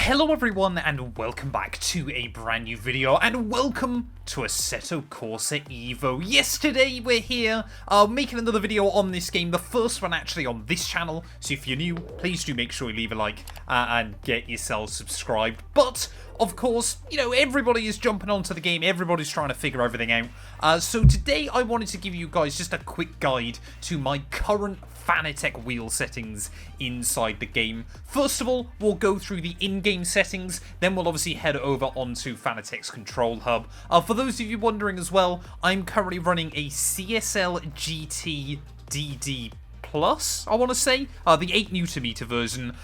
Hello everyone and welcome back to a brand new video and welcome to Assetto Corsa EVO. Yes, today we're here making another video on this game, the first one actually on this channel, so if you're new, please do make sure you leave a like and get yourself subscribed. But of course, you know, everybody is jumping onto the game, everybody's trying to figure everything out. So today I wanted to give you guys just a quick guide to my current Fanatec wheel settings inside the game. First of all, we'll go through the in-game settings, then we'll obviously head over onto Fanatec's control hub. For those of you wondering as well, I'm currently running a CSL GT DD Plus, I want to say, the 8Nm version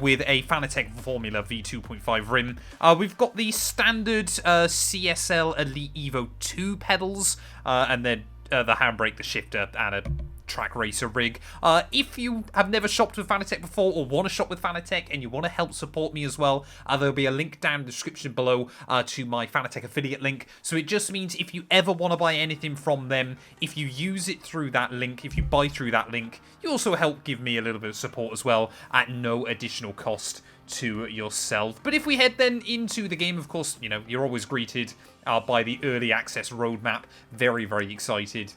with a Fanatec Formula V2.5 rim. We've got the standard CSL Elite Evo 2 pedals, and then the handbrake, the shifter, and a track racer rig. If you have never shopped with Fanatec before or want to shop with Fanatec and you want to help support me as well, there'll be a link down in the description below to my Fanatec affiliate link. So it just means if you ever want to buy anything from them, if you use it through that link, if you buy through that link, you also help give me a little bit of support as well at no additional cost to yourself. But if we head then into the game, of course, you know, you're always greeted by the early access roadmap. Very, very excited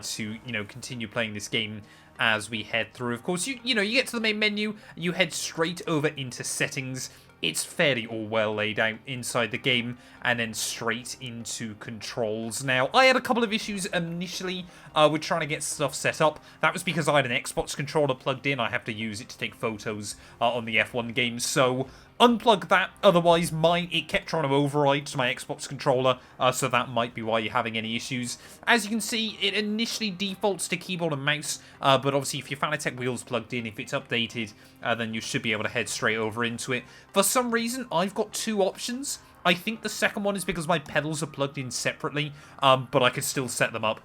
to, you know, continue playing this game as we head through. Of course, you know, you get to the main menu, you head straight over into settings. It's fairly all well laid out inside the game, and then straight into controls. Now, I had a couple of issues initially with trying to get stuff set up. That was because I had an Xbox controller plugged in. I have to use it to take photos on the F1 game, so unplug that. Otherwise, it kept trying to override to my Xbox controller, so that might be why you're having any issues. As you can see, it initially defaults to keyboard and mouse, but obviously if your Fanatec wheel's plugged in, if it's updated, then you should be able to head straight over into it. For some reason, I've got two options. I think the second one is because my pedals are plugged in separately, but I could still set them up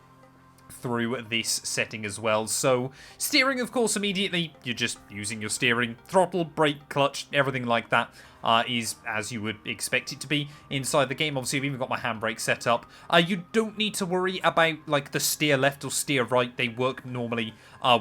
through this setting as well. So steering, of course, immediately you're just using your steering, throttle, brake, clutch, everything like that is as you would expect it to be inside the game. Obviously, I've even got my handbrake set up. You don't need to worry about like the steer left or steer right. They work normally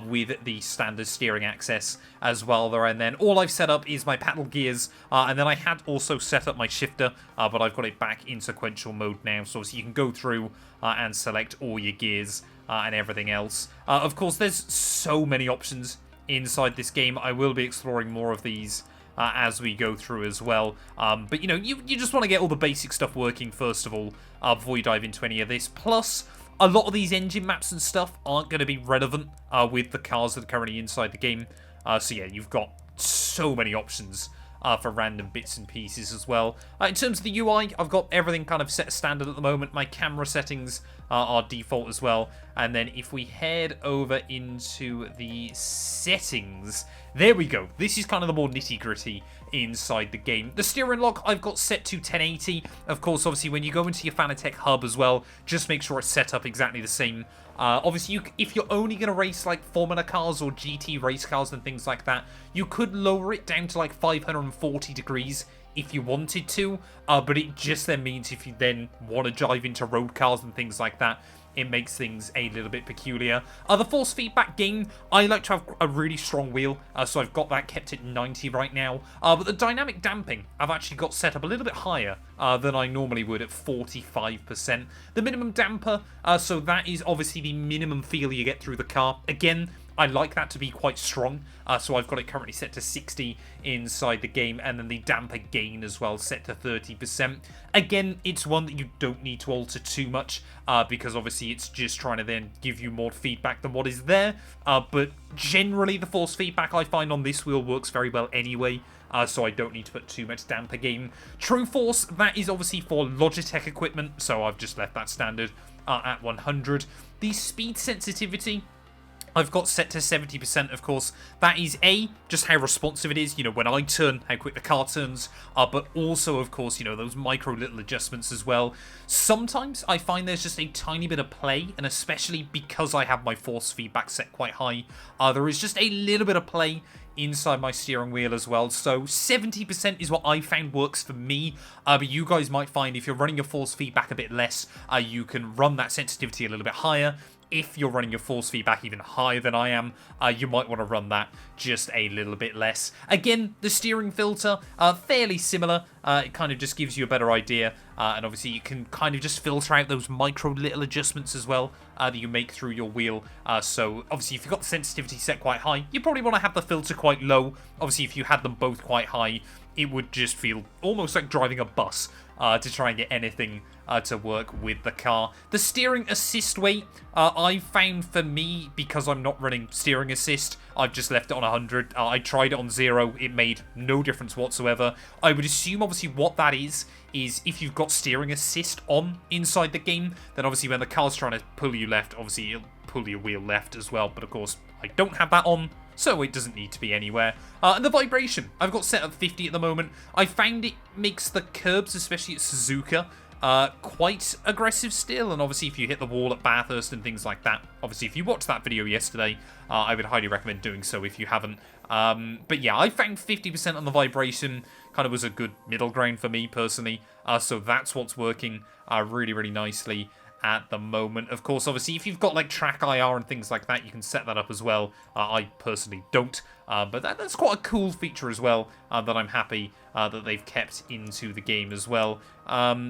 with the standard steering access as well there. And then all I've set up is my paddle gears, and then I had also set up my shifter, but I've got it back in sequential mode now, so obviously you can go through and select all your gears and everything else. Of course, there's so many options inside this game. I will be exploring more of these as we go through as well. But, you know, you just want to get all the basic stuff working first of all before you dive into any of this. Plus, a lot of these engine maps and stuff aren't going to be relevant with the cars that are currently inside the game. So, yeah, you've got so many options for random bits and pieces as well. In terms of the UI, I've got everything kind of set standard at the moment. My camera settings are default as well. And then if we head over into the settings, there we go. This is kind of the more nitty-gritty inside the game. The steering lock I've got set to 1080. Of course, obviously, when you go into your Fanatec hub as well, just make sure it's set up exactly the same. Obviously, if you're only going to race like Formula cars or GT race cars and things like that, you could lower it down to like 540 degrees if you wanted to, but it just then means if you then want to dive into road cars and things like that, it makes things a little bit peculiar. The force feedback gain, I like to have a really strong wheel, so I've got that kept at 90 right now. But the dynamic damping, I've actually got set up a little bit higher than I normally would at 45%. The minimum damper, so that is obviously the minimum feel you get through the car. Again, I like that to be quite strong, so I've got it currently set to 60 inside the game, and then the damper gain as well set to 30%. Again, it's one that you don't need to alter too much, because obviously it's just trying to then give you more feedback than what is there, but generally the force feedback I find on this wheel works very well anyway, so I don't need to put too much damper gain. True force, that is obviously for Logitech equipment, so I've just left that standard at 100. The speed sensitivity, I've got set to 70%, of course. That is just how responsive it is, you know, when I turn, how quick the car turns, but also, of course, you know, those micro little adjustments as well. Sometimes I find there's just a tiny bit of play, and especially because I have my force feedback set quite high, there is just a little bit of play inside my steering wheel as well. So 70% is what I found works for me, but you guys might find if you're running your force feedback a bit less, you can run that sensitivity a little bit higher. if you're running your force feedback even higher than I am, you might want to run that just a little bit less. Again, the steering filter, fairly similar. It kind of just gives you a better idea. And obviously you can kind of just filter out those micro little adjustments as well that you make through your wheel. So obviously if you've got the sensitivity set quite high, you probably want to have the filter quite low. Obviously if you had them both quite high, it would just feel almost like driving a bus to try and get anything to work with the car. The steering assist weight, I found for me, because I'm not running steering assist, I've just left it on 100. I tried it on 0. It made no difference whatsoever. I would assume, obviously, what that is if you've got steering assist on inside the game, then obviously when the car's trying to pull you left, obviously it'll pull your wheel left as well. But of course, I don't have that on, so it doesn't need to be anywhere. And the vibration, I've got set at 50 at the moment. I found it makes the curbs, especially at Suzuka, quite aggressive still. And obviously if you hit the wall at Bathurst and things like that, obviously if you watched that video yesterday, I would highly recommend doing so if you haven't. But yeah, I found 50% on the vibration kind of was a good middle ground for me personally. So that's what's working really, really nicely at the moment. Of course, obviously, if you've got like track IR and things like that, you can set that up as well. I personally don't, but that's quite a cool feature as well that I'm happy that they've kept into the game as well.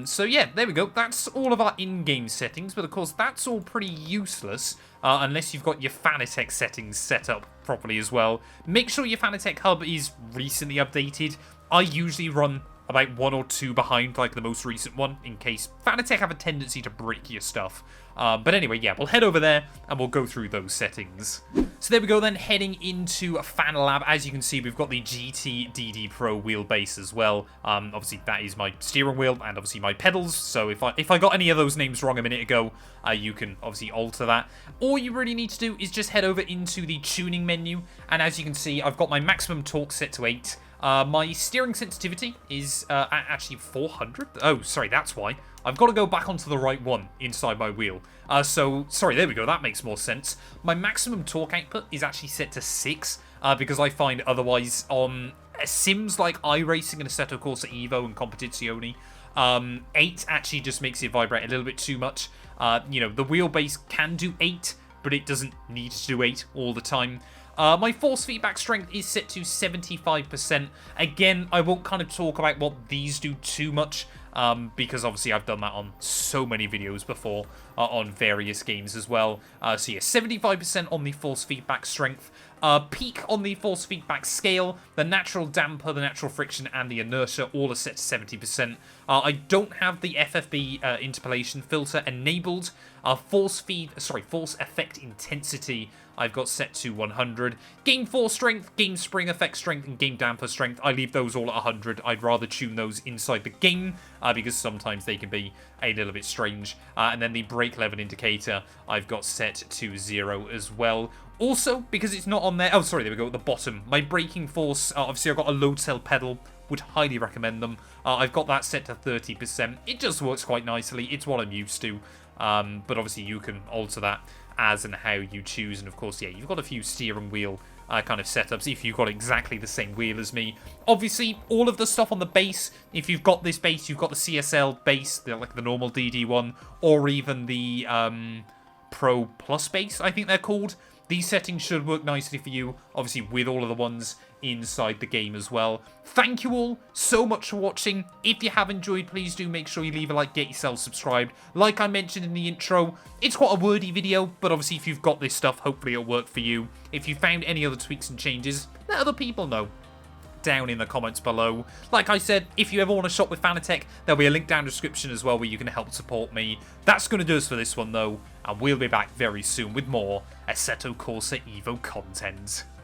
So yeah, there we go. That's all of our in-game settings, but of course, that's all pretty useless unless you've got your Fanatec settings set up properly as well. Make sure your Fanatec hub is recently updated. I usually run about 1 or 2 behind, like the most recent one, in case Fanatec have a tendency to break your stuff. But anyway, yeah, we'll head over there and we'll go through those settings. So there we go then, heading into Fanalab. As you can see, we've got the GT DD Pro wheelbase as well. Obviously, that is my steering wheel and obviously my pedals. So if I got any of those names wrong a minute ago, you can obviously alter that. All you really need to do is just head over into the tuning menu. And as you can see, I've got my maximum torque set to 8. My steering sensitivity is actually 400. Oh, sorry, that's why. I've got to go back onto the right one inside my wheel. So, sorry, there we go. That makes more sense. My maximum torque output is actually set to 6 because I find otherwise on sims like iRacing and Assetto Corsa EVO and Competizione, 8 actually just makes it vibrate a little bit too much. You know, the wheelbase can do 8, but it doesn't need to do 8 all the time. My force feedback strength is set to 75%. Again, I won't kind of talk about what these do too much, because obviously I've done that on so many videos before on various games as well. So yeah, 75% on the force feedback strength. Peak on the force feedback scale, the natural damper, the natural friction, and the inertia all are set to 70%. I don't have the FFB interpolation filter enabled. Force effect intensity I've got set to 100. Game force strength, game spring effect strength, and game damper strength, I leave those all at 100. I'd rather tune those inside the game because sometimes they can be a little bit strange. And then the brake lever indicator I've got set to 0 as well. Also, because it's not on there... Oh, sorry, there we go, at the bottom. My braking force, obviously I've got a load cell pedal. Would highly recommend them. I've got that set to 30%. It just works quite nicely. It's what I'm used to. But obviously you can alter that as and how you choose. And of course, yeah, you've got a few steering wheel kind of setups if you've got exactly the same wheel as me. Obviously, all of the stuff on the base, if you've got this base, you've got the CSL base, like the normal DD one, or even the Pro Plus base, I think they're called. These settings should work nicely for you, obviously with all of the ones inside the game as well. Thank you all so much for watching. If you have enjoyed, please do make sure you leave a like, get yourself subscribed. Like I mentioned in the intro, it's quite a wordy video, but obviously if you've got this stuff, hopefully it'll work for you. If you found any other tweaks and changes, let other people know down in the comments below. Like I said, if you ever want to shop with Fanatec, there'll be a link down in the description as well where you can help support me. That's going to do us for this one though, and we'll be back very soon with more Assetto Corsa EVO content.